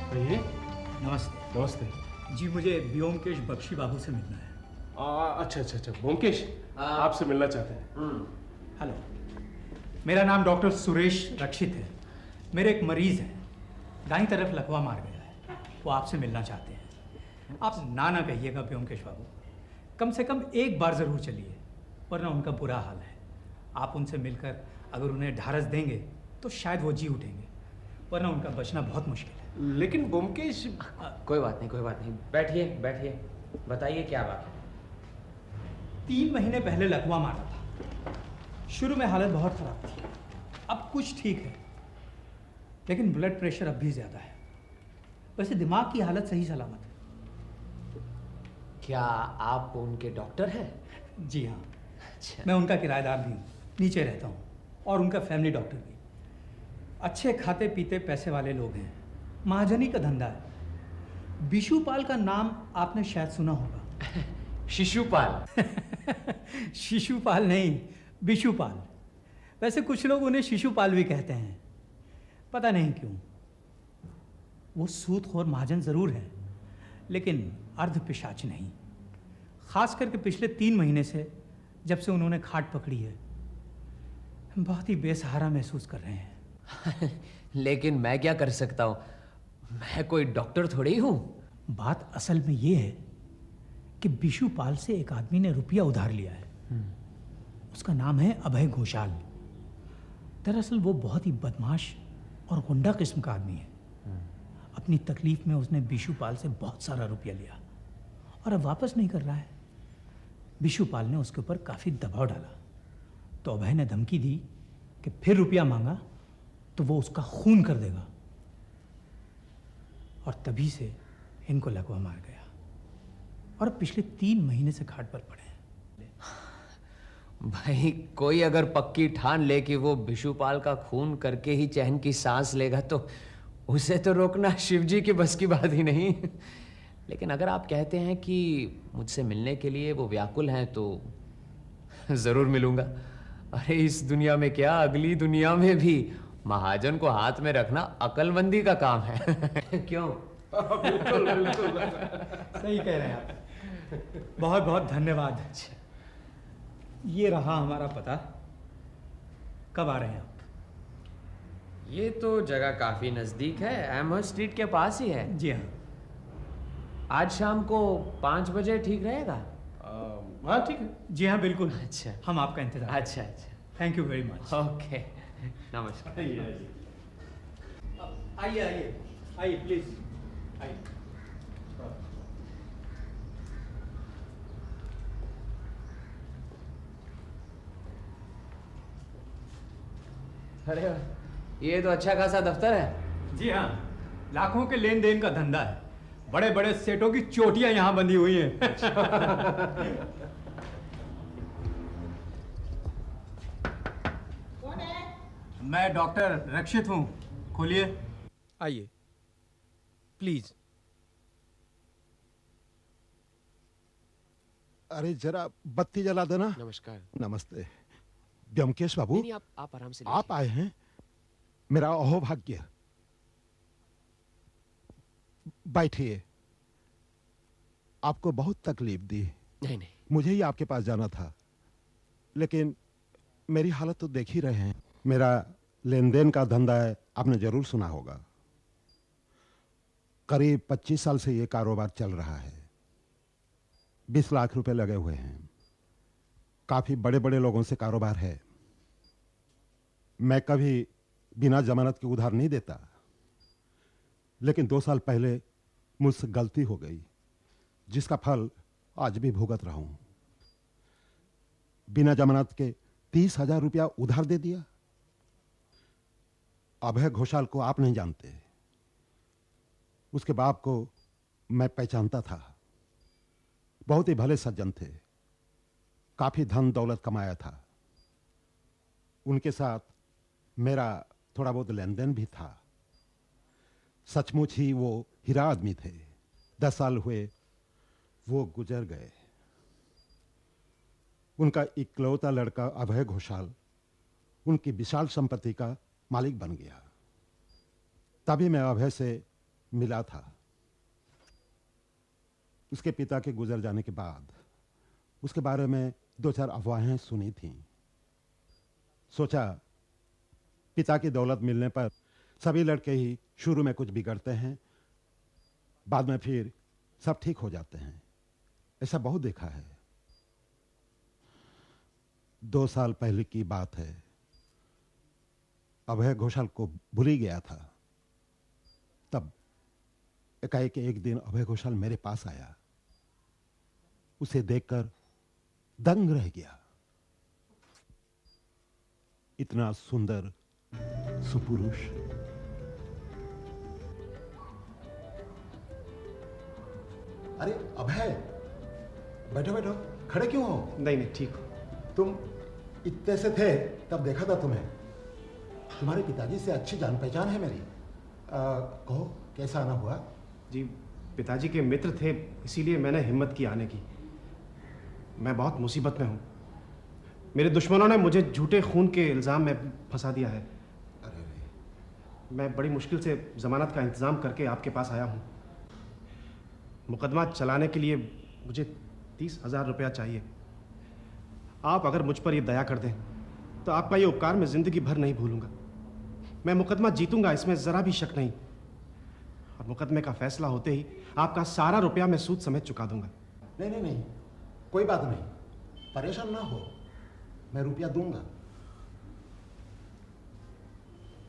ये नमस्ते। नमस्ते। जी मुझे व्योमकेश बख्शी बाबू से मिलना है। अच्छा अच्छा अच्छा, ब्योमकेश आपसे मिलना चाहते हैं। हेलो, मेरा नाम डॉक्टर सुरेश रक्षित है। मेरे एक मरीज है, दाईं तरफ लकवा मार गया है, वो आपसे मिलना चाहते हैं। आप ना कहिएगा व्योमकेश बाबू, कम से कम एक बार ज़रूर चलिए, वरना उनका बुरा हाल है। आप उनसे मिलकर अगर उन्हें ढारस देंगे तो शायद वो जी उठेंगे, वरना उनका बचना बहुत मुश्किल है। लेकिन ब्योमकेश कोई बात नहीं, कोई बात नहीं, बैठिए बैठिए, बताइए क्या बात है। 3 महीने पहले लकवा मारा था। शुरू में हालत बहुत ख़राब थी, अब कुछ ठीक है, लेकिन ब्लड प्रेशर अब भी ज़्यादा है। वैसे दिमाग की हालत सही सलामत है। क्या आप उनके डॉक्टर हैं? जी हाँ। अच्छा। मैं उनका किराएदार भी हूँ, नीचे रहता हूँ, और उनका फैमिली डॉक्टर भी। अच्छे खाते पीते पैसे वाले लोग हैं, महाजनी का धंधा है। बिशुपाल का नाम आपने शायद सुना होगा। शिशुपाल? शिशुपाल नहीं, बिशुपाल। वैसे कुछ लोग उन्हें शिशुपाल भी कहते हैं, पता नहीं क्यों। वो सूदखोर महाजन जरूर है, लेकिन अर्ध पिशाच नहीं। खास करके पिछले 3 महीने से, जब से उन्होंने खाट पकड़ी है, बहुत ही बेसहारा महसूस कर रहे हैं। लेकिन मैं क्या कर सकता हूँ, मैं कोई डॉक्टर थोड़ी हूँ। बात असल में ये है कि बिशुपाल से एक आदमी ने रुपया उधार लिया है। उसका नाम है अभय घोषाल। दरअसल वो बहुत ही बदमाश और गुंडा किस्म का आदमी है। अपनी तकलीफ में उसने बिशुपाल से बहुत सारा रुपया लिया और अब वापस नहीं कर रहा है। बिशुपाल ने उसके ऊपर काफ़ी दबाव डाला, तो अभय ने धमकी दी कि फिर रुपया मांगा तो वो उसका खून कर देगा, और तभी से इनको लकवा मार गया, और अब पिछले 3 महीने से खाट पर पड़े हैं। भाई, कोई अगर पक्की ठान ले कि वो बिशुपाल का खून करके ही चैन की सांस लेगा, तो उसे तो रोकना शिवजी की बस की बात ही नहीं। लेकिन अगर आप कहते हैं कि मुझसे मिलने के लिए वो व्याकुल हैं, तो जरूर मिलूंगा। अरे इस दुनिया में क्या, अगली दुनिया में भी महाजन को हाथ में रखना अकलमंदी का काम है। क्यों? बिल्कुल बिल्कुल। सही कह रहे हैं आप। बहुत बहुत धन्यवाद। ये रहा हमारा पता। कब आ रहे हैं आप? ये तो जगह काफी नजदीक है, एमहर स्ट्रीट के पास ही है। जी हाँ। आज शाम को 5 बजे ठीक रहेगा? हाँ ठीक है। जी हाँ बिल्कुल। अच्छा। हम आपका इंतजार। अच्छा अच्छा, thank you very much. Okay, नमस्कार। आइए आइए आइए, प्लीज आइए। अरे ये तो अच्छा खासा दफ्तर है। जी हाँ, लाखों के लेन देन का धंधा है। बड़े बड़े सेठों की चोटियां यहाँ बंधी हुई हैं। कौन है? मैं डॉक्टर रक्षित हूँ, खोलिए। आइए प्लीज। अरे जरा बत्ती जला देना। नमस्कार। नमस्ते व्योमकेश बाबू। नहीं, आप आराम से आप आए हैं, मेरा अहोभाग्य। बैठिए। आपको बहुत तकलीफ दी। नहीं नहीं, मुझे ही आपके पास जाना था, लेकिन मेरी हालत तो देख ही रहे हैं। मेरा लेन देन का धंधा है, आपने जरूर सुना होगा। करीब 25 साल से ये कारोबार चल रहा है। 20 लाख रुपए लगे हुए हैं। काफी बड़े बड़े लोगों से कारोबार है। मैं कभी बिना जमानत के उधार नहीं देता, लेकिन 2 साल पहले मुझसे गलती हो गई, जिसका फल आज भी भुगत रहा हूं। बिना जमानत के 30,000 रुपया उधार दे दिया। अभय घोषाल को आप नहीं जानते, उसके बाप को मैं पहचानता था। बहुत ही भले सज्जन थे, काफी धन दौलत कमाया था। उनके साथ मेरा थोड़ा बहुत लेन देन भी था। सचमुच ही वो हीरा आदमी थे। 10 साल हुए वो गुजर गए। उनका इकलौता लड़का अभय घोषाल उनकी विशाल संपत्ति का मालिक बन गया। तभी मैं अभय से मिला था। उसके पिता के गुजर जाने के बाद उसके बारे में 2-4 अफवाहें सुनी थीं। सोचा पिता की दौलत मिलने पर सभी लड़के ही शुरू में कुछ बिगड़ते हैं, बाद में फिर सब ठीक हो जाते हैं। ऐसा बहुत देखा है। 2 साल पहले की बात है। अभय घोषाल को भूल ही गया था। तब एकाएक एक दिन अभय घोषाल मेरे पास आया। उसे देखकर दंग रह गया। इतना सुंदर सुपुरुष। अरे अभय, बैठो बैठो, खड़े क्यों हो? नहीं नहीं, ठीक हो। तुम इतने से थे तब देखा था तुम्हें। तुम्हारे पिताजी से अच्छी जान पहचान है मेरी। कहो कैसा आना हुआ? जी, पिताजी के मित्र थे, इसीलिए मैंने हिम्मत की आने की। मैं बहुत मुसीबत में हूँ। मेरे दुश्मनों ने मुझे झूठे खून के इल्ज़ाम में फंसा दिया है। अरे मैं बड़ी मुश्किल से ज़मानत का इंतज़ाम करके आपके पास आया हूँ। मुकदमा चलाने के लिए मुझे 30,000 रुपया चाहिए। आप अगर मुझ पर ये दया कर दें तो आपका ये उपकार मैं ज़िंदगी भर नहीं भूलूंगा। मैं मुकदमा जीतूंगा, इसमें ज़रा भी शक नहीं। और मुकदमे का फैसला होते ही आपका सारा रुपया मैं सूद समेत चुका दूंगा। नहीं नहीं नहीं, कोई बात नहीं, परेशान ना हो, मैं रुपया दूंगा।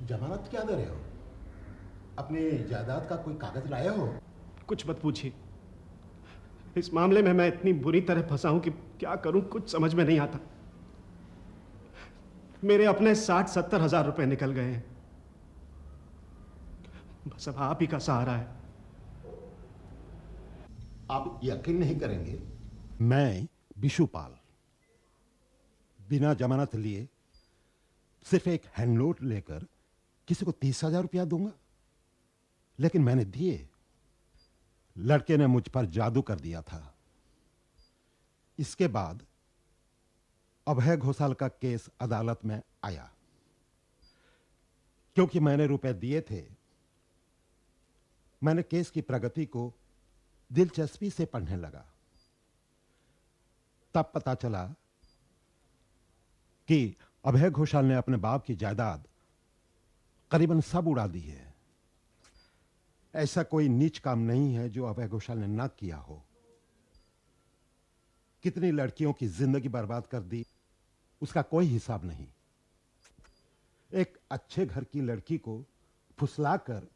जमानत क्या दे रहे हो? अपनी जायदाद का कोई कागज लाए हो? कुछ मत पूछिए। इस मामले में मैं इतनी बुरी तरह फंसा हूं कि क्या करूं कुछ समझ में नहीं आता। मेरे अपने 60-70 हजार रुपए निकल गए हैं। बस अब आप ही का सहारा है। आप यकीन नहीं करेंगे, मैं बिशुपाल बिना जमानत लिए सिर्फ एक हैंड नोट लेकर किसी को 30,000 रुपया दूंगा, लेकिन मैंने दिए। लड़के ने मुझ पर जादू कर दिया था। इसके बाद अभय घोषाल का केस अदालत में आया। क्योंकि मैंने रुपए दिए थे, मैंने केस की प्रगति को दिलचस्पी से पढ़ने लगा। तब पता चला कि अभय घोषाल ने अपने बाप की जायदाद करीबन सब उड़ा दी है। ऐसा कोई नीच काम नहीं है जो अभय घोषाल ने ना किया हो। कितनी लड़कियों की जिंदगी बर्बाद कर दी, उसका कोई हिसाब नहीं। एक अच्छे घर की लड़की को फुसलाकर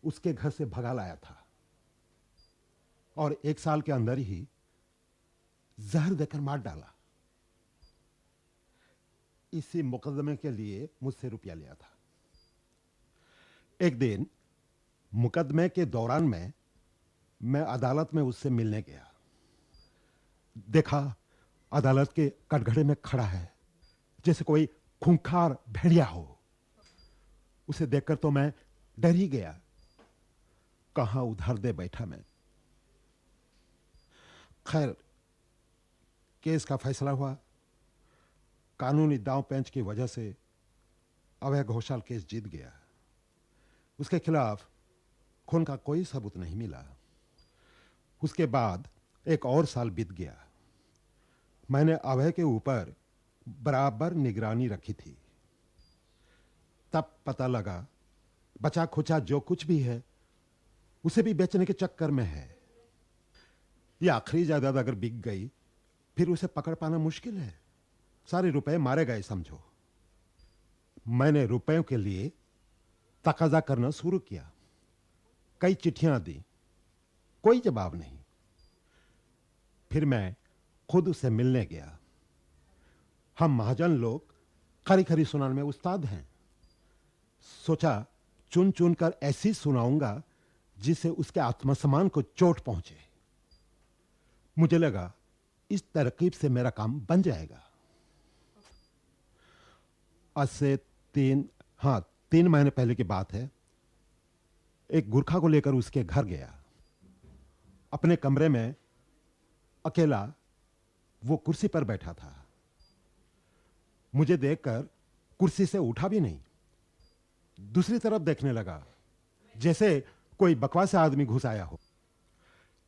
उसके घर से भगा लाया था और 1 साल के अंदर ही जहर देकर मार डाला। इसी मुकदमे के लिए मुझसे रुपया लिया था। एक दिन मुकदमे के दौरान में मैं अदालत में उससे मिलने गया। देखा अदालत के कटघरे में खड़ा है जैसे कोई खूंखार भेड़िया हो। उसे देखकर तो मैं डर ही गया। कहां उधार दे बैठा मैं। खैर, केस का फैसला हुआ। कानूनी दांव पेंच की वजह से अभय घोषाल केस जीत गया। उसके खिलाफ खून का कोई सबूत नहीं मिला। उसके बाद 1 और साल बीत गया। मैंने अभय के ऊपर बराबर निगरानी रखी थी। तब पता लगा बचा खुचा जो कुछ भी है उसे भी बेचने के चक्कर में है। ये आखिरी जायदाद अगर बिक गई फिर उसे पकड़ पाना मुश्किल है। सारे रुपए मारे गए समझो। मैंने रुपयों के लिए तकाजा करना शुरू किया। कई चिट्ठियां दी, कोई जवाब नहीं। फिर मैं खुद उसे मिलने गया। हम महाजन लोग खरी खरी सुनाने में उस्ताद हैं। सोचा चुन चुन कर ऐसी सुनाऊंगा जिससे उसके आत्मसम्मान को चोट पहुंचे। मुझे लगा इस तरकीब से मेरा काम बन जाएगा। आज से 3 महीने पहले की बात है। एक गुरखा को लेकर उसके घर गया। अपने कमरे में अकेला वो कुर्सी पर बैठा था। मुझे देखकर कुर्सी से उठा भी नहीं। दूसरी तरफ देखने लगा जैसे कोई बकवास आदमी घुस आया हो,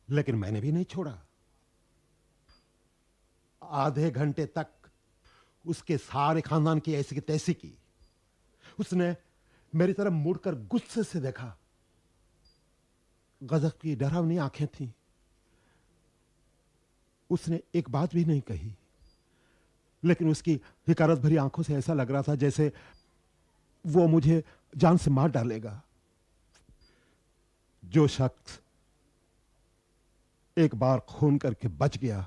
लेकिन मैंने भी नहीं छोड़ा। आधे घंटे तक उसके सारे खानदान की ऐसी की तैसी की। उसने मेरी तरफ मुड़कर गुस्से से देखा। गजब की डरावनी आंखें थीं। उसने एक बात भी नहीं कही, लेकिन उसकी हिकारत भरी आंखों से ऐसा लग रहा था जैसे वो मुझे जान से मार डालेगा। जो शख्स एक बार खून करके बच गया,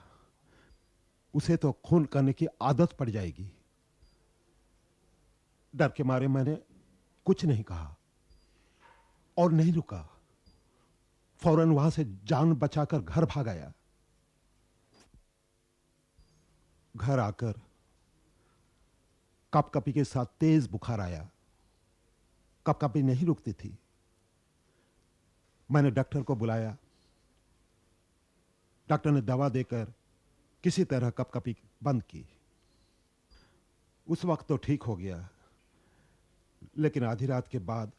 उसे तो खून करने की आदत पड़ जाएगी। डर के मारे मैंने कुछ नहीं कहा और नहीं रुका। फौरन वहां से जान बचाकर घर भाग आया। घर आकर कपकपी के साथ तेज बुखार आया। कपकपी नहीं रुकती थी। मैंने डॉक्टर को बुलाया। डॉक्टर ने दवा देकर किसी तरह कपकपी बंद की। उस वक्त तो ठीक हो गया, लेकिन आधी रात के बाद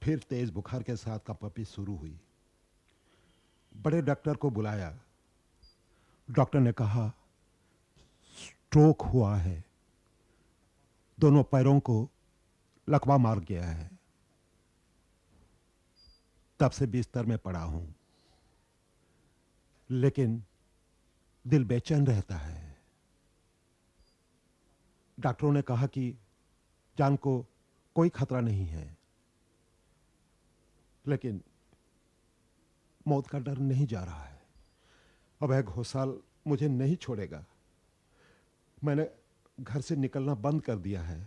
फिर तेज बुखार के साथ कपकपी शुरू हुई। बड़े डॉक्टर को बुलाया। डॉक्टर ने कहा स्ट्रोक हुआ है, दोनों पैरों को लकवा मार गया है। तब से बिस्तर में पड़ा हूं, लेकिन दिल बेचैन रहता है। डॉक्टरों ने कहा कि जान को कोई खतरा नहीं है, लेकिन मौत का डर नहीं जा रहा है। अभय घोषाल मुझे नहीं छोड़ेगा। मैंने घर से निकलना बंद कर दिया है।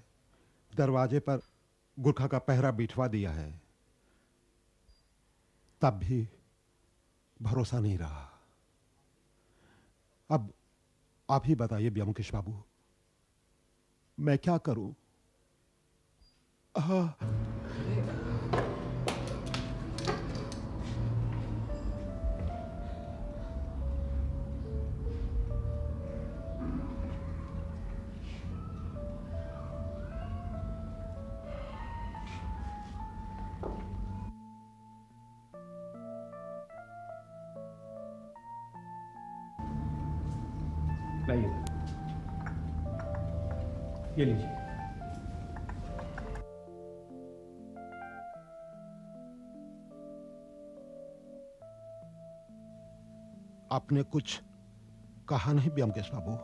दरवाजे पर गुरखा का पहरा बिठवा दिया है, तब भी भरोसा नहीं रहा। अब आप ही बताइए ब्योमकेश बाबू, मैं क्या करूं? लाइए, ये लीजिए। आपने कुछ कहा नहीं ब्योमकेश बाबू?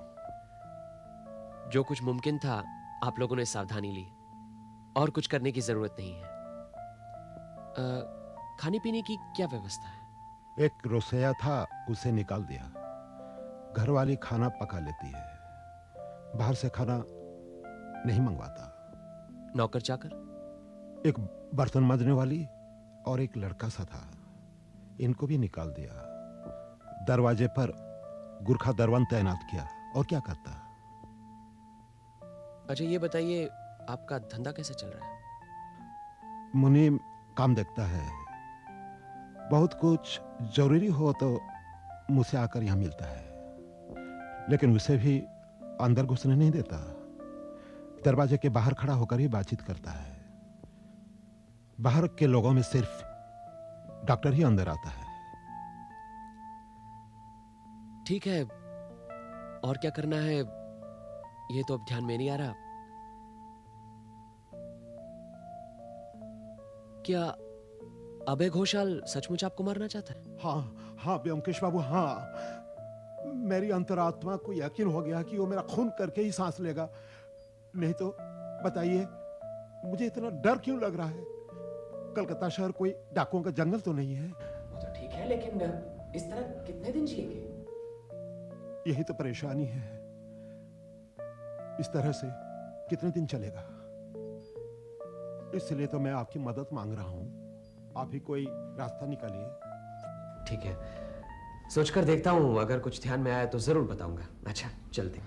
जो कुछ मुमकिन था आप लोगों ने सावधानी ली, और कुछ करने की जरूरत नहीं है। खाने पीने की क्या व्यवस्था है? एक रोसैया था, उसे निकाल दिया। घर वाली खाना पका लेती है, बाहर से खाना नहीं मंगवाता। नौकर चाकर? एक बर्तन मांजने वाली और एक लड़का सा था, इनको भी निकाल दिया। दरवाजे पर गुरखा दरवन तैनात किया, और क्या करता। अच्छा ये बताइए, आपका धंधा कैसे चल रहा है? मुनीम काम देखता है। बहुत कुछ जरूरी हो तो मुझसे आकर यहां मिलता है, लेकिन उसे भी अंदर घुसने नहीं देता। दरवाजे के बाहर खड़ा होकर ही बातचीत करता है। बाहर के लोगों में सिर्फ डॉक्टर ही अंदर आता है। ठीक है, और क्या करना है ये तो अब ध्यान में नहीं आ रहा। क्या अभय घोषाल सचमुच आपको मारना चाहता है? हाँ हाँ ब्योमकेश बाबू, हाँ। मेरी अंतरात्मा को यकीन हो गया कि वो मेरा खून करके ही सांस लेगा। नहीं तो बताइए, मुझे इतना डर क्यों लग रहा है? कलकत्ता शहर कोई डाकुओं का जंगल तो नहीं है। वो तो ठीक है, लेकिन इस तरह कितने दिन जिएंगे? यही तो परेशानी है। इस तरह से कितने दिन चलेगा? इसलिए तो मैं आपकी मदद मांग रहा हूं। आप ही कोई रास्ता निकालिए। ठीक है, सोचकर देखता हूं, अगर कुछ ध्यान में आया तो जरूर बताऊंगा। अच्छा चलते।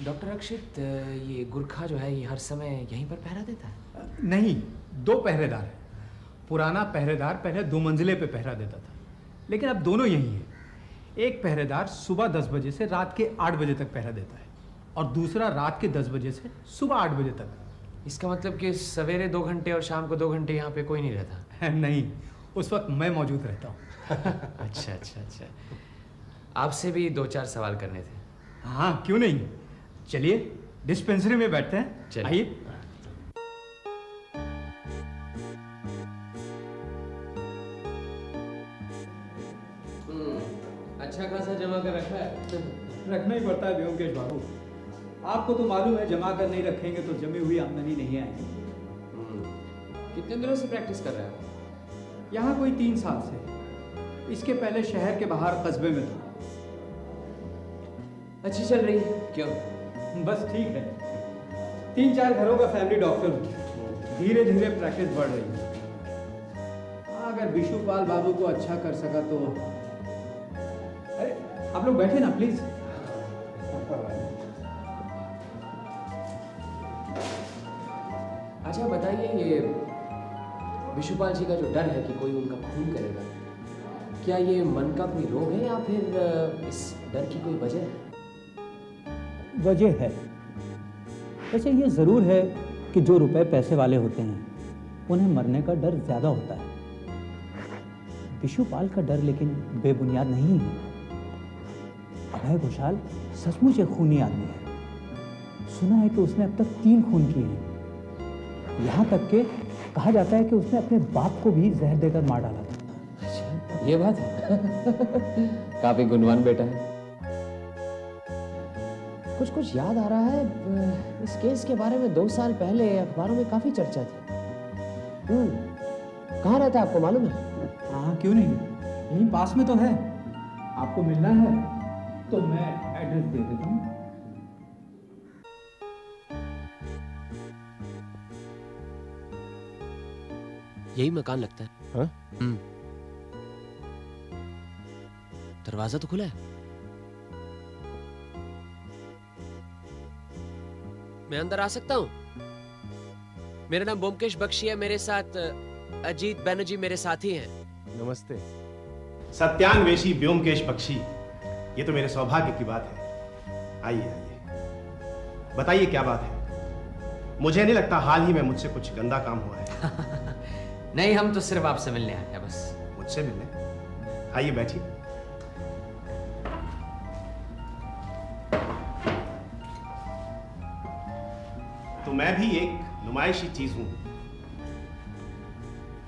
डॉक्टर अक्षित, ये गुरखा जो है ये हर समय यहीं पर पहरा देता है? नहीं, 2 पहरेदार हैं। पुराना पहरेदार पहले 2 मंजिले पे पहरा देता था, लेकिन अब दोनों यहीं हैं। एक पहरेदार सुबह 10 बजे से रात के 8 बजे तक पहरा देता है और दूसरा रात के 10 बजे से सुबह 8 बजे तक। इसका मतलब कि सवेरे 2 घंटे और शाम को 2 घंटे यहाँ पे कोई नहीं रहता? नहीं, उस वक्त मैं मौजूद रहता हूँ। अच्छा अच्छा अच्छा, आपसे भी 2-4 सवाल करने थे। हाँ क्यों नहीं, चलिए डिस्पेंसरी में बैठते हैं, चलिए। आइए। अच्छा खासा जमा कर रखा है। रखना ही पड़ता है व्योमकेश बाबू, आपको तो मालूम है जमा कर नहीं रखेंगे तो जमी हुई आमदनी नहीं आएगी। कितने दिनों से प्रैक्टिस कर रहे हो? यहाँ कोई 3 साल से, इसके पहले शहर के बाहर कस्बे में था। अच्छी चल रही है? क्यों? बस ठीक है, 3-4 घरों का फैमिली डॉक्टर हूँ, धीरे धीरे प्रैक्टिस बढ़ रही है। अगर विशुपाल बाबू को अच्छा कर सका तो। अरे आप लोग बैठे ना प्लीज। अच्छा बताइए, ये विशुपाल जी का जो डर है कि कोई उनका खून करेगा, क्या ये मन का कोई रोग है या फिर इस डर की कोई वजह है? वजह है, वैसे ये ज़रूर है कि जो रुपए पैसे वाले होते हैं उन्हें मरने का डर ज़्यादा होता है। विशुपाल का डर लेकिन बेबुनियाद नहीं है। अभय घोषाल सचमुच एक खूनी आदमी है। सुना है कि उसने अब तक 3 खून किए हैं। यहाँ तक कि कहा जाता है कि उसने अपने बाप को भी जहर देकर मार डाला था। अच्छा, ये बात है। काफी गुणवान बेटा है। कुछ याद आ रहा है, इस केस के बारे में 2 साल पहले अखबारों में काफी चर्चा थी। कहाँ रहता है आपको मालूम है? हाँ क्यों नहीं, यहीं पास में तो है। आपको मिलना है तो मैं एड्रेस दे देता हूँ। यही मकान लगता है। हाँ? दरवाजा तो खुला है। मैं अंदर आ सकता हूँ? मेरा नाम ब्योमकेश बख्शी है, मेरे साथ अजीत बैनर्जी मेरे साथी हैं। नमस्ते। सत्यान्वेषी ब्योमकेश बख्शी, ये तो मेरे सौभाग्य की बात है। आइए आइए, बताइए क्या बात है। मुझे नहीं लगता हाल ही में मुझसे कुछ गंदा काम हुआ है। नहीं, हम तो सिर्फ आपसे मिलने आए हैं बस। मुझसे मिलने? आइए बैठिए। तो मैं भी एक नुमाइशी चीज हूं।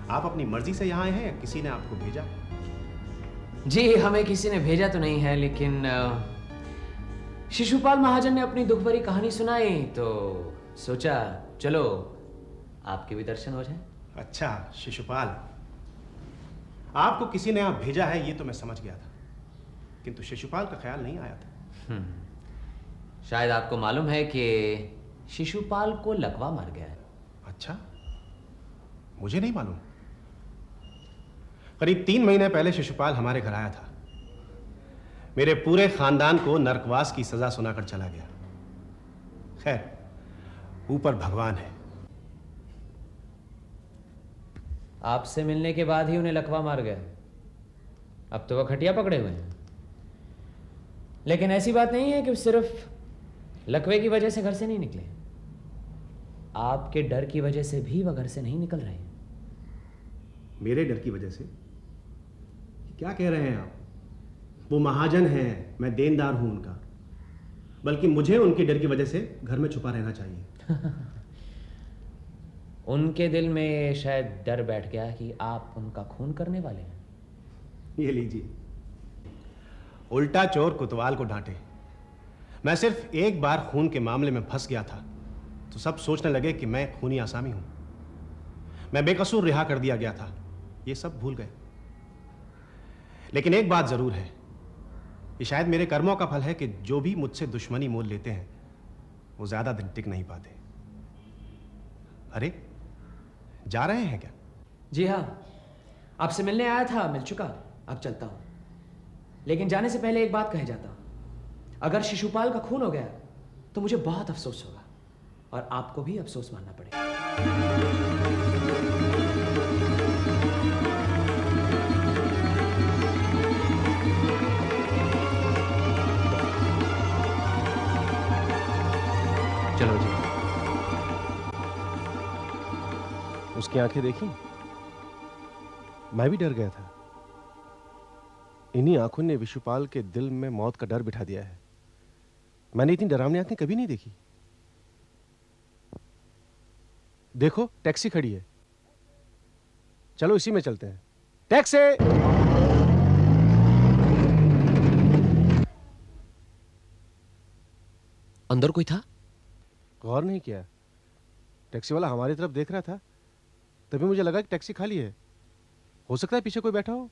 आप अपनी मर्जी से यहां आए हैं या किसी ने आपको भेजा? जी, हमें किसी ने भेजा तो नहीं है, लेकिन शिशुपाल महाजन ने अपनी दुख भरी कहानी सुनाई तो सोचा चलो आपके भी दर्शन हो जाए। अच्छा, शिशुपाल, आपको किसी ने यहां भेजा है ये तो मैं समझ गया था, किंतु शिशुपाल का ख्याल नहीं आया था। शायद आपको मालूम है कि शिशुपाल को लकवा मार गया है। अच्छा, मुझे नहीं मालूम। करीब 3 महीने पहले शिशुपाल हमारे घर आया था। मेरे पूरे खानदान को नरकवास की सजा सुनाकर चला गया। खैर, ऊपर भगवान है। आपसे मिलने के बाद ही उन्हें लकवा मार गया। अब तो वह खटिया पकड़े हुए हैं। लेकिन ऐसी बात नहीं है कि सिर्फ लकवे की वजह से घर से नहीं निकले। आपके डर की वजह से भी वह घर से नहीं निकल रहे हैं। मेरे डर की वजह से? क्या कह रहे हैं आप? वो महाजन हैं, मैं देनदार हूं उनका। बल्कि मुझे उनके डर की वजह से घर में छुपा रहना चाहिए। उनके दिल में शायद डर बैठ गया कि आप उनका खून करने वाले हैं। ये लीजिए, उल्टा चोर कोतवाल को डांटे। मैं सिर्फ एक बार खून के मामले में फंस गया था तो सब सोचने लगे कि मैं खूनी आसामी हूं। मैं बेकसूर रिहा कर दिया गया था, ये सब भूल गए। लेकिन एक बात जरूर है, ये शायद मेरे कर्मों का फल है कि जो भी मुझसे दुश्मनी मोल लेते हैं वो ज्यादा दिन टिक नहीं पाते। अरे, जा रहे हैं क्या? जी हाँ, आपसे मिलने आया था, मिल चुका, अब चलता हूं। लेकिन जाने से पहले एक बात कहे जाता हूं। अगर शिशुपाल का खून हो गया तो मुझे बहुत अफसोस होगा और आपको भी अफसोस मानना पड़ेगा। चलो जी। उसकी आंखें देखी, मैं भी डर गया था। इन्हीं आंखों ने विशुपाल के दिल में मौत का डर बिठा दिया है। मैंने इतनी डरावनी आंखें कभी नहीं देखी। देखो, टैक्सी खड़ी है, चलो इसी में चलते हैं। टैक्सी! अंदर कोई था? गौर नहीं किया। टैक्सी वाला हमारी तरफ देख रहा था, तभी मुझे लगा कि टैक्सी खाली है। हो सकता है पीछे कोई बैठा हो।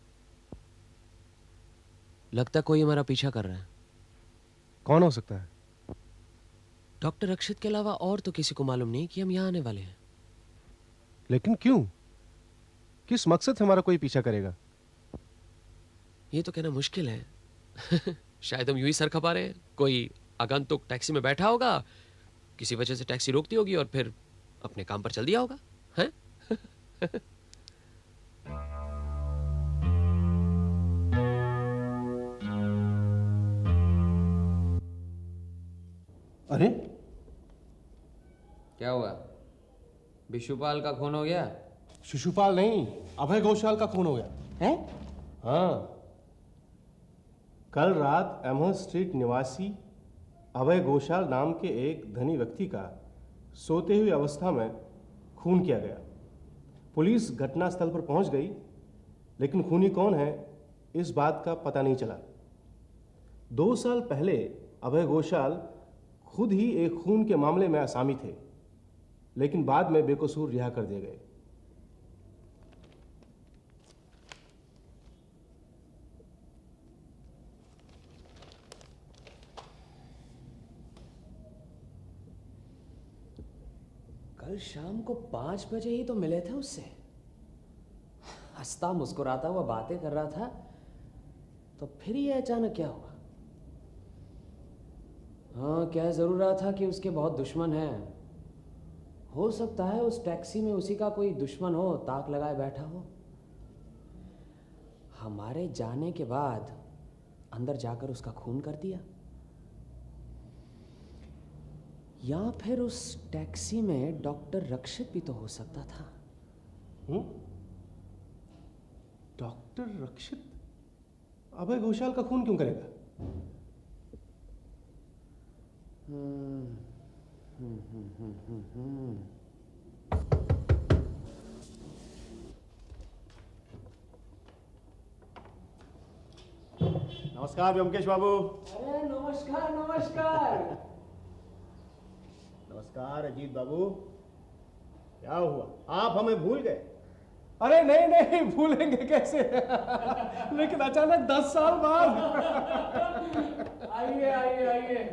लगता कोई हमारा पीछा कर रहा है। कौन हो सकता है? डॉक्टर रक्षित के अलावा और तो किसी को मालूम नहीं कि हम यहाँ आने वाले हैं। लेकिन क्यों? किस मकसद से हमारा कोई पीछा करेगा? ये तो कहना मुश्किल है। शायद हम यूं ही सर खपा रहे हैं। कोई आगंतुक टैक्सी में बैठा होगा, किसी वजह से टैक्सी रोकती होगी और फिर अपने काम पर चल दिया होगा, हैं? अरे, क्या हुआ? विशुपाल का खून हो गया? शिशुपाल नहीं, अभय घोषाल का खून हो गया है? हाँ, कल रात एमहर्स्ट स्ट्रीट निवासी अभय घोषाल नाम के एक धनी व्यक्ति का सोते हुई अवस्था में खून किया गया। पुलिस घटनास्थल पर पहुंच गई, लेकिन खूनी कौन है इस बात का पता नहीं चला। 2 साल पहले अभय घोषाल खुद ही एक खून के मामले में आसामी थे, लेकिन बाद में बेकसूर रिहा कर दिए गए। कल शाम को 5 बजे ही तो मिले थे उससे। हंसता मुस्कुराता हुआ बातें कर रहा था, तो फिर ये अचानक क्या हुआ? हाँ, कह जरूर रहा था कि उसके बहुत दुश्मन हैं। हो सकता है उस टैक्सी में उसी का कोई दुश्मन हो, ताक लगाए बैठा हो। हमारे जाने के बाद अंदर जाकर उसका खून कर दिया। या फिर उस टैक्सी में डॉक्टर रक्षित भी तो हो सकता था। डॉक्टर रक्षित अभय घोषाल का खून क्यों करेगा? नमस्कार व्योमकेश बाबू। अरे नमस्कार नमस्कार। नमस्कार अजीत बाबू। क्या हुआ, आप हमें भूल गए? अरे नहीं नहीं, भूलेंगे कैसे? लेकिन अचानक 10 साल बाद। आइए आइए आइए।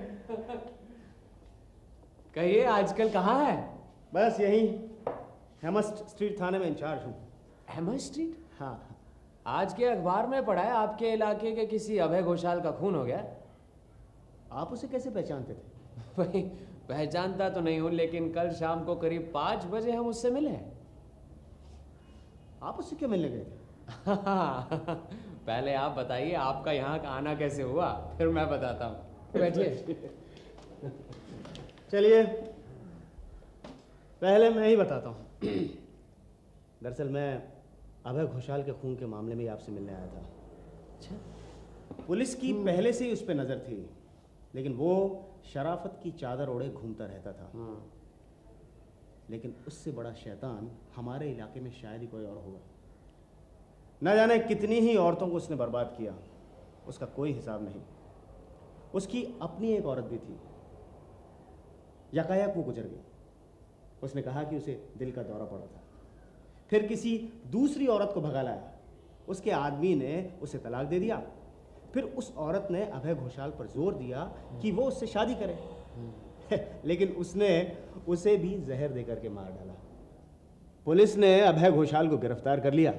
कहिए, आजकल कहाँ है? बस यही हेमस्ट स्ट्रीट थाने में इंचार्ज हूँ। हेमस्ट स्ट्रीट? हाँ। आज के अखबार में पढ़ा है आपके इलाके के किसी अभय घोषाल का खून हो गया। आप उसे कैसे पहचानते थे? भाई, पहचानता तो नहीं हूं, लेकिन कल शाम को करीब 5 बजे हम उससे मिले। आप उससे क्यों मिलने गए थे? पहले आप बताइए, आपका यहाँ का आना कैसे हुआ, फिर मैं बताता हूँ। बैठिए। चलिए, पहले मैं ही बताता हूँ। दरअसल मैं अभय घोषाल के खून के मामले में आपसे मिलने आया था। अच्छा। पुलिस की पहले से ही उस पर नजर थी, लेकिन वो शराफत की चादर ओढ़े घूमता रहता था। लेकिन उससे बड़ा शैतान हमारे इलाके में शायद ही कोई और होगा। न जाने कितनी ही औरतों को उसने बर्बाद किया, उसका कोई हिसाब नहीं। उसकी अपनी एक औरत भी थी, यकायक वो गुजर गई। उसने कहा कि उसे दिल का दौरा पड़ा था। फिर किसी दूसरी औरत को भगा लाया, उसके आदमी ने उसे तलाक दे दिया। फिर उस औरत ने अभय घोषाल पर जोर दिया कि वो उससे शादी करे। लेकिन उसने उसे भी जहर देकर के मार डाला। पुलिस ने अभय घोषाल को गिरफ्तार कर लिया।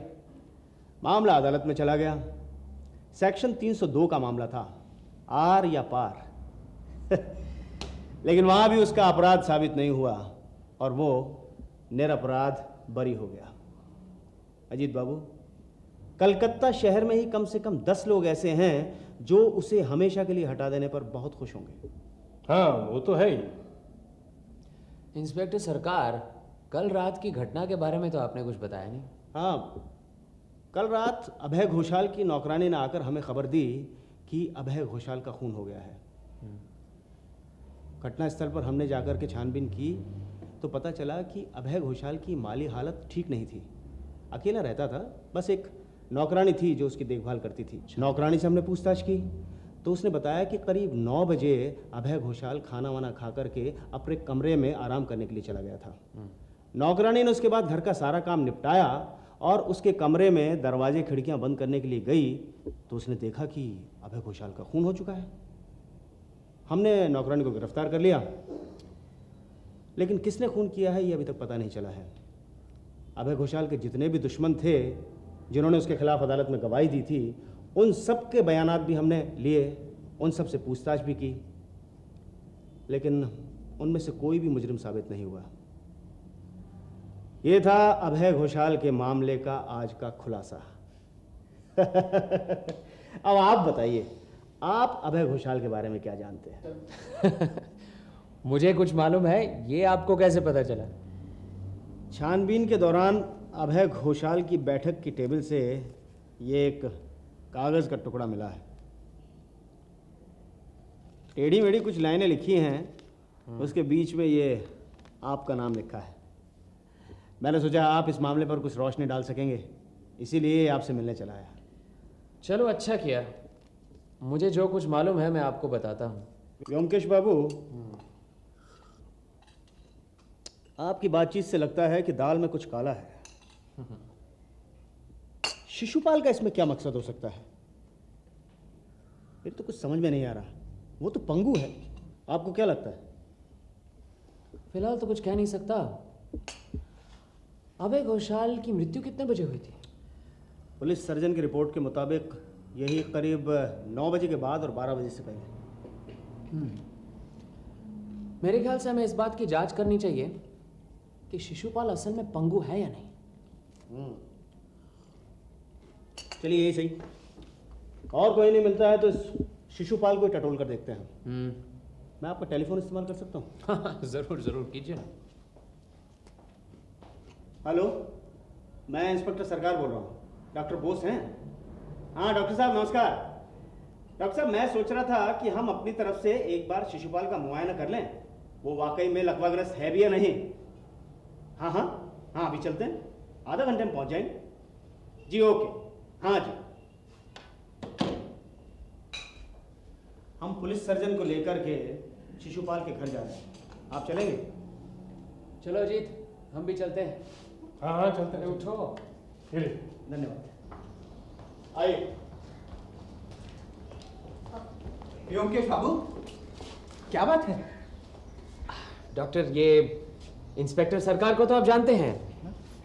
मामला अदालत में चला गया। सेक्शन 302 का मामला था, आर या पार। लेकिन वहां भी उसका अपराध साबित नहीं हुआ और वो निरपराध बरी हो गया। अजीत बाबू, कलकत्ता शहर में ही कम से कम 10 लोग ऐसे हैं जो उसे हमेशा के लिए हटा देने पर बहुत खुश होंगे। हाँ, वो तो है ही। इंस्पेक्टर सरकार, कल रात की घटना के बारे में तो आपने कुछ बताया नहीं। हाँ, कल रात अभय घोषाल की नौकरानी ने आकर हमें खबर दी कि अभय घोषाल का खून हो गया है। घटनास्थल पर हमने जाकर के छानबीन की तो पता चला कि अभय घोषाल की माली हालत ठीक नहीं थी। अकेला रहता था, बस एक नौकरानी थी जो उसकी देखभाल करती थी। नौकरानी से हमने पूछताछ की तो उसने बताया कि करीब 9 बजे अभय घोषाल खाना वाना खा करके अपने कमरे में आराम करने के लिए चला गया था। नौकरानी ने उसके बाद घर का सारा काम निपटाया और उसके कमरे में दरवाजे खिड़कियां बंद करने के लिए गई तो उसने देखा कि अभय घोषाल का खून हो चुका है। हमने नौकरानी को गिरफ्तार कर लिया, लेकिन किसने खून किया है ये अभी तक पता नहीं चला है। अभय घोषाल के जितने भी दुश्मन थे जिन्होंने उसके खिलाफ अदालत में गवाही दी थी, उन सब के बयानात भी हमने लिए, उन सब से पूछताछ भी की, लेकिन उनमें से कोई भी मुजरिम साबित नहीं हुआ। ये था अभय घोषाल के मामले का आज का खुलासा। अब आप बताइए, आप अभय घोषाल के बारे में क्या जानते हैं? मुझे कुछ मालूम है, ये आपको कैसे पता चला? छानबीन के दौरान अभय घोषाल की बैठक की टेबल से ये एक कागज का टुकड़ा मिला है। टेढ़ी मेढ़ी कुछ लाइनें लिखी हैं, उसके बीच में ये आपका नाम लिखा है। मैंने सोचा आप इस मामले पर कुछ रोशनी डाल सकेंगे, इसीलिए आपसे मिलने चला आया। चलो अच्छा किया, मुझे जो कुछ मालूम है मैं आपको बताता हूँ। व्योमकेश बाबू, आपकी बातचीत से लगता है कि दाल में कुछ काला है। शिशुपाल का इसमें क्या मकसद हो सकता है? ये तो कुछ समझ में नहीं आ रहा। वो तो पंगु है, आपको क्या लगता है? फिलहाल तो कुछ कह नहीं सकता। अभय घोषाल की मृत्यु कितने बजे हुई थी? पुलिस सर्जन की रिपोर्ट के मुताबिक यही करीब 9 बजे के बाद और 12 बजे से पहले। मेरे ख्याल से हमें इस बात की जांच करनी चाहिए कि शिशुपाल असल में पंगु है या नहीं। चलिए यही सही, और कोई नहीं मिलता है तो इस शिशुपाल को टटोल कर देखते हैं। मैं आपका टेलीफोन इस्तेमाल कर सकता हूँ? हाँ, जरूर जरूर कीजिए ना। हेलो, मैं इंस्पेक्टर सरकार बोल रहा हूँ। डॉक्टर बोस हैं? हाँ डॉक्टर साहब नमस्कार। डॉक्टर साहब, मैं सोच रहा था कि हम अपनी तरफ से एक बार शिशुपाल का मुआयना कर लें, वो वाकई में लकवाग्रस्त है भी या नहीं। हाँ हाँ हाँ, अभी चलते हैं, आधा घंटे में पहुंच जाएंगे। जी ओके, हाँ जी। हम पुलिस सर्जन को लेकर के शिशुपाल के घर जा रहे हैं, आप चलेंगे? चलो अजीत, हम भी चलते हैं। हाँ हाँ चलते हैं। उठो। धन्यवाद। आइए। व्योमकेश बाबू, क्या बात है? डॉक्टर, ये इंस्पेक्टर सरकार को तो आप जानते हैं,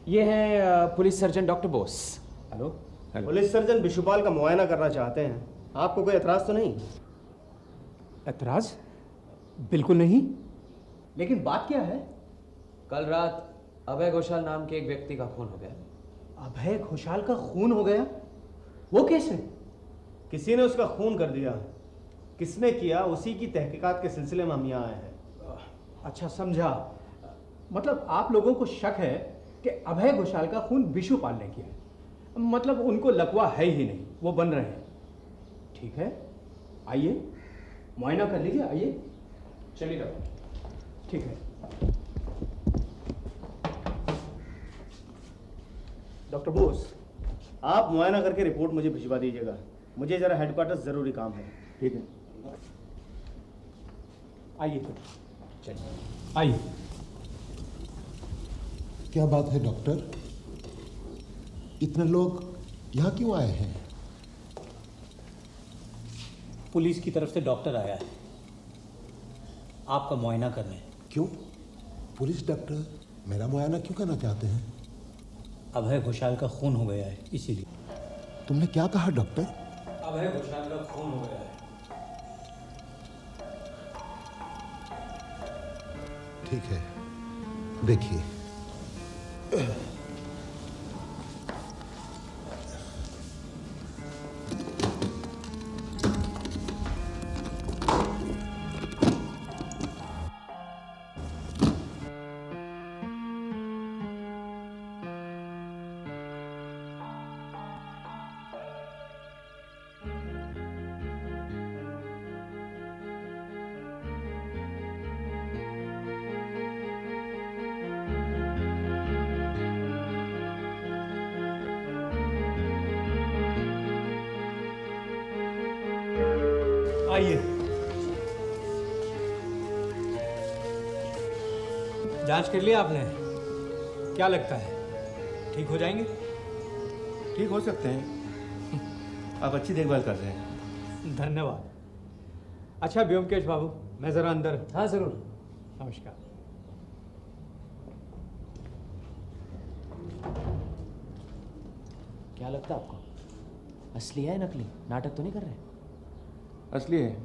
ये है police surgeon doctor Bose. Hello. Police surgeon Bishupal का मुआयना करना चाहते हैं, आपको कोई एतराज तो नहीं? एतराज? बिल्कुल नहीं, लेकिन बात क्या है? कल रात अभय घोषाल नाम के एक व्यक्ति का खून हो गया। अभय घोषाल का खून हो गया? वो कैसे? किसी ने उसका खून कर दिया। किसने किया, उसी की तहकीकात के सिलसिले में हम यहाँ आए हैं। अच्छा समझा, मतलब आप लोगों को शक है कि अभय घोषाल का खून बिशुपाल ने किया है। मतलब उनको लकवा है ही नहीं, वो बन रहे हैं। ठीक है, आइए मुआयना कर लीजिए, आइए। चलिए डॉक्टर। ठीक है। डॉक्टर बोस, आप मुआयना करके रिपोर्ट मुझे भिजवा दीजिएगा, मुझे जरा हेडक्वार्टर जरूरी काम है। ठीक है, आइए। चलिए आइए। क्या बात है डॉक्टर, इतने लोग यहाँ क्यों आए हैं? पुलिस की तरफ से डॉक्टर आया है आपका मुआयना करने। क्यों? पुलिस डॉक्टर मेरा मुआयना क्यों करना चाहते हैं? अभय घोषाल का खून हो गया है, इसीलिए। तुमने क्या कहा डॉक्टर? अभय घोषाल का खून हो गया है। ठीक है, देखिए। जांच कर लिया आपने? क्या लगता है, ठीक हो जाएंगे? ठीक हो सकते हैं, आप अच्छी देखभाल कर रहे हैं। धन्यवाद। अच्छा व्योमकेश बाबू, मैं जरा अंदर। हाँ जरूर। नमस्कार। क्या लगता है आपको, असली है नकली? नाटक तो नहीं कर रहे? असली है,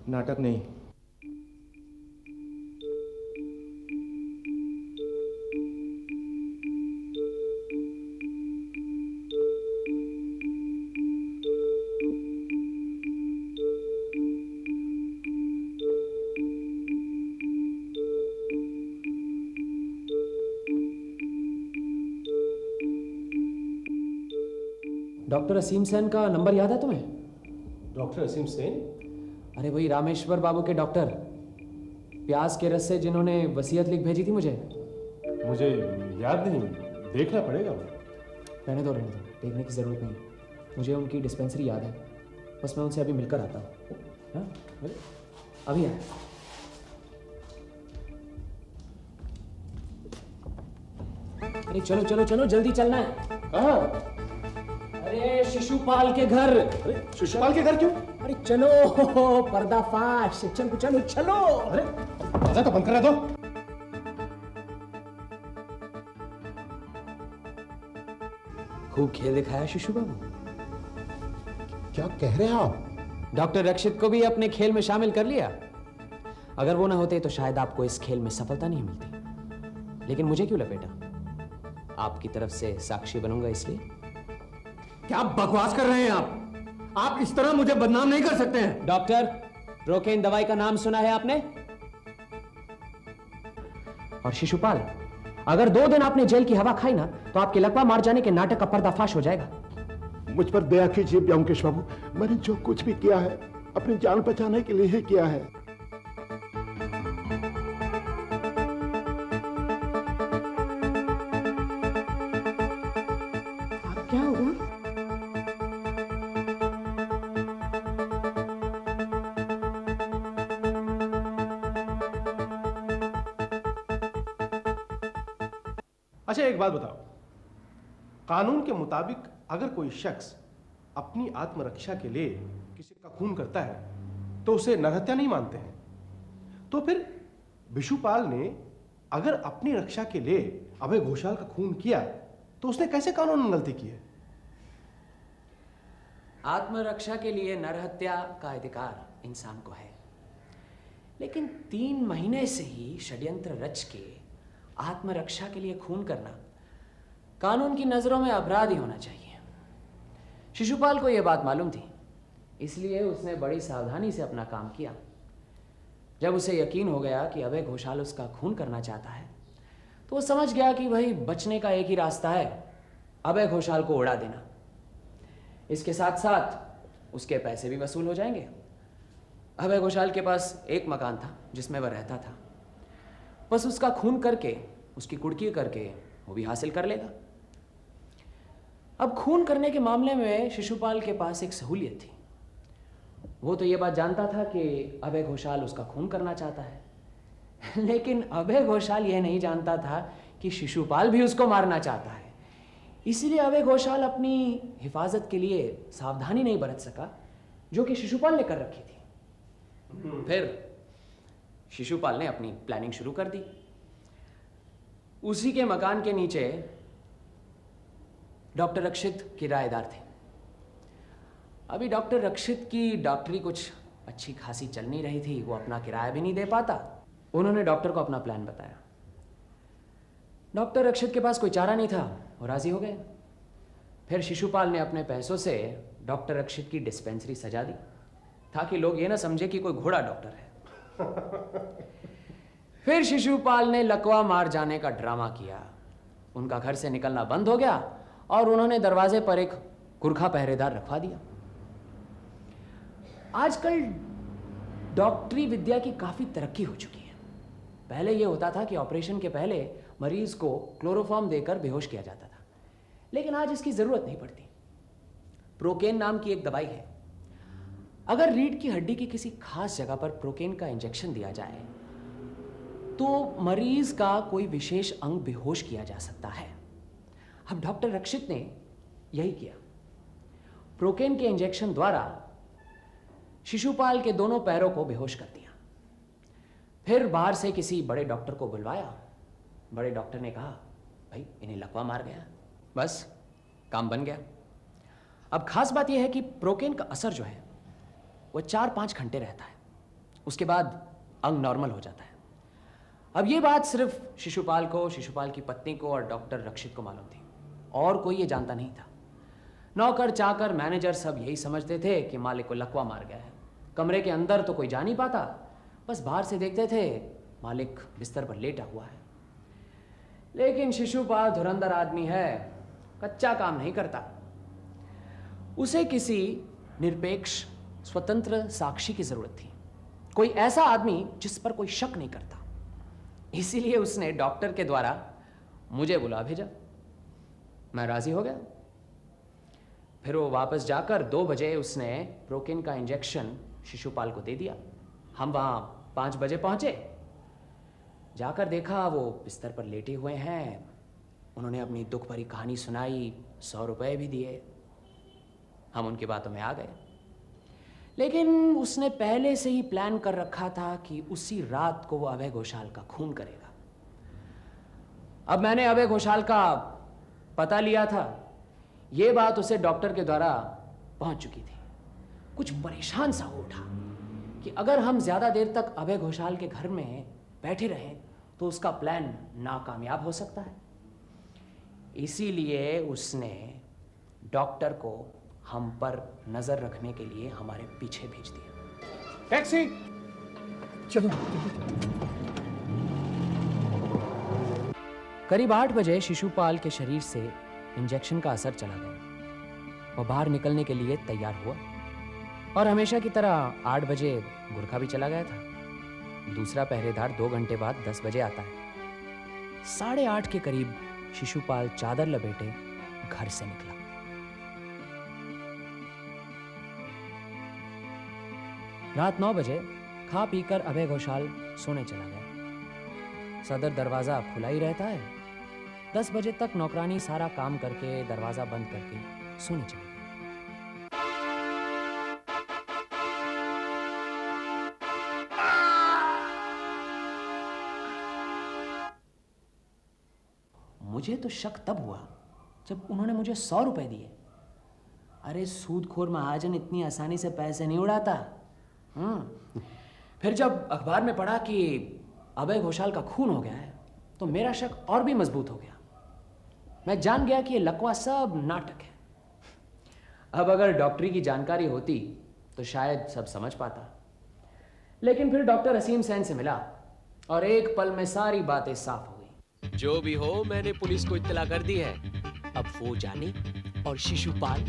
नाटक नहीं। डॉक्टर असीम सेन का नंबर याद है तुम्हें? डॉक्टर असीम सेन? अरे वही रामेश्वर बाबू के डॉक्टर, प्याज के रस से जिन्होंने वसीयत लिख भेजी थी मुझे। मुझे याद नहीं, देखना पड़ेगा। रहने दो, देखने की ज़रूरत नहीं। मुझे उनकी डिस्पेंसरी याद है, बस मैं उनसे अभी मिलकर आता हूँ। हाँ अभी आया। अरे चलो चलो चलो, जल्दी चलना है। कहाँ? अरे शिशुपाल के घर। अरे शिशुपाल के घर क्यों? अरे चलो, पर्दाफाश। चलो चलो चलो। अरे दरवाजा तो बंद करा दो। खूब खेल दिखाया शिशु बाबू। क्या कह रहे हैं आप? डॉक्टर रक्षित को भी अपने खेल में शामिल कर लिया। अगर वो ना होते तो शायद आपको इस खेल में सफलता नहीं मिलती, लेकिन मुझे क्यों लपेटा? आपकी तरफ से साक्षी बनूंगा इसलिए। क्या बकवास कर रहे हैं आप? आप इस तरह मुझे बदनाम नहीं कर सकते हैं। डॉक्टर, प्रोकेन दवाई का नाम सुना है आपने? और शिशुपाल, अगर 2 दिन आपने जेल की हवा खाई ना, तो आपके लकवा मार जाने के नाटक का पर्दाफाश हो जाएगा। मुझ पर दया कीजिए व्योमकेश बाबू, मैंने जो कुछ भी किया है अपनी जान बचाने के लिए ही किया है। क्या होगा? अच्छा एक बात बताओ, कानून के मुताबिक अगर कोई शख्स अपनी आत्मरक्षा के लिए किसी का खून करता है तो उसे नरहत्या नहीं मानते हैं। तो फिर विशुपाल ने अगर अपनी रक्षा के लिए अभय घोषाल का खून किया तो उसने कैसे कानून में गलती की है? आत्मरक्षा के लिए नरहत्या का अधिकार इंसान को है, लेकिन 3 महीने से ही षड्यंत्र रच के आत्मरक्षा के लिए खून करना कानून की नजरों में अपराध ही होना चाहिए। शिशुपाल को यह बात मालूम थी, इसलिए उसने बड़ी सावधानी से अपना काम किया। जब उसे यकीन हो गया कि अभय घोषाल उसका खून करना चाहता है, तो वो समझ गया कि भाई बचने का एक ही रास्ता है, अभय घोषाल को उड़ा देना। इसके साथ साथ उसके पैसे भी वसूल हो जाएंगे। अभय घोषाल के पास एक मकान था जिसमें वह रहता था, बस उसका खून करके, उसकी कुड़की करके वो भी हासिल कर लेगा। अब खून करने के मामले में शिशुपाल के पास एक सहूलियत थी। वो तो ये बात जानता था कि अभय घोषाल उसका खून करना चाहता है, लेकिन अभय घोषाल यह नहीं जानता था कि शिशुपाल भी उसको मारना चाहता है। इसलिए अभय घोषाल अपनी हिफाजत के लिए सावधानी नहीं बरत सका, जो कि शिशुपाल ने कर रखी थी। फिर शिशुपाल ने अपनी प्लानिंग शुरू कर दी। उसी के मकान के नीचे डॉक्टर रक्षित किराएदार थे। अभी डॉक्टर रक्षित की डॉक्टरी कुछ अच्छी खासी चल नहीं रही थी, वो अपना किराया भी नहीं दे पाता। उन्होंने डॉक्टर को अपना प्लान बताया। डॉक्टर रक्षित के पास कोई चारा नहीं था, वो राजी हो गए। फिर शिशुपाल ने अपने पैसों से डॉक्टर रक्षित की डिस्पेंसरी सजा दी, ताकि लोग ये ना समझे कि कोई घोड़ा डॉक्टर है। फिर शिशुपाल ने लकवा मार जाने का ड्रामा किया। उनका घर से निकलना बंद हो गया और उन्होंने दरवाजे पर एक गुरखा पहरेदार रखवा दिया। आजकल डॉक्टरी विद्या की काफी तरक्की हो चुकी है। पहले यह होता था कि ऑपरेशन के पहले मरीज को क्लोरोफॉर्म देकर बेहोश किया जाता था, लेकिन आज इसकी जरूरत नहीं पड़ती। प्रोकेन नाम की एक दवाई है। अगर रीढ़ की हड्डी की किसी खास जगह पर प्रोकेन का इंजेक्शन दिया जाए तो मरीज का कोई विशेष अंग बेहोश किया जा सकता है। अब डॉक्टर रक्षित ने यही किया। प्रोकेन के इंजेक्शन द्वारा शिशुपाल के दोनों पैरों को बेहोश कर दिया। फिर बाहर से किसी बड़े डॉक्टर को बुलवाया। बड़े डॉक्टर ने कहा, भाई इन्हें लकवा मार गया, बस काम बन गया। अब खास बात यह है कि प्रोकेन का असर जो है वो 4-5 घंटे रहता है, उसके बाद अंग नॉर्मल हो जाता है। अब ये बात सिर्फ शिशुपाल को, शिशुपाल की पत्नी को और डॉक्टर रक्षित को मालूम थी, और कोई ये जानता नहीं था। नौकर चाकर मैनेजर सब यही समझते थे कि मालिक को लकवा मार गया है। कमरे के अंदर तो कोई जा नहीं पाता, बस बाहर से देखते थे मालिक बिस्तर पर लेटा हुआ है। लेकिन शिशुपाल धुरंधर आदमी है, कच्चा काम नहीं करता। उसे किसी निरपेक्ष स्वतंत्र साक्षी की जरूरत थी, कोई ऐसा आदमी जिस पर कोई शक नहीं करता। इसीलिए उसने डॉक्टर के द्वारा मुझे बुला भेजा। मैं राजी हो गया। फिर वो वापस जाकर 2 बजे उसने प्रोकेन का इंजेक्शन शिशुपाल को दे दिया। हम वहां 5 बजे पहुंचे। जाकर देखा वो बिस्तर पर लेटे हुए हैं। उन्होंने अपनी दुख भरी कहानी सुनाई, 100 रुपए भी दिए। हम उनकी बातों में आ गए। लेकिन उसने पहले से ही प्लान कर रखा था कि उसी रात को वो अभय घोषाल का खून करेगा। अब मैंने अभय घोषाल का पता लिया था। ये बात उसे डॉक्टर के द्वारा पहुंच चुकी थी। कुछ परेशान सा हो उठा कि अगर हम ज्यादा देर तक अभय घोषाल के घर में बैठे रहें तो उसका प्लान नाकामयाब हो सकता है। इसीलिए उसने डॉक्टर को हम पर नजर रखने के लिए हमारे पीछे भेज दिया। टैक्सी! चलो। करीब 8 बजे शिशुपाल के शरीर से इंजेक्शन का असर चला गया। वह बाहर निकलने के लिए तैयार हुआ और हमेशा की तरह 8 बजे गुरखा भी चला गया था। दूसरा पहरेदार 2 घंटे बाद 10 बजे आता है। 8:30 के करीब शिशुपाल चादर लपेटे घर से निकला। रात 9 बजे खा पीकर अभय घोषाल सोने चला गया। सदर दरवाजा खुला ही रहता है। 10 बजे तक नौकरानी सारा काम करके दरवाजा बंद करके सोने चली गई। मुझे तो शक तब हुआ जब उन्होंने मुझे 100 रुपए दिए। अरे सूदखोर महाजन इतनी आसानी से पैसे नहीं उड़ाता। फिर जब अखबार में पढ़ा कि अभय घोषाल का खून हो गया है तो मेरा शक और भी मजबूत हो गया। मैं जान गया कि ये लकवा सब नाटक है। अब अगर डॉक्टरी की जानकारी होती तो शायद सब समझ पाता। लेकिन फिर डॉक्टर असीम सेन से मिला और एक पल में सारी बातें साफ हो गई। जो भी हो, मैंने पुलिस को इत्तला कर दी है। अब वो जाने और शिशुपाल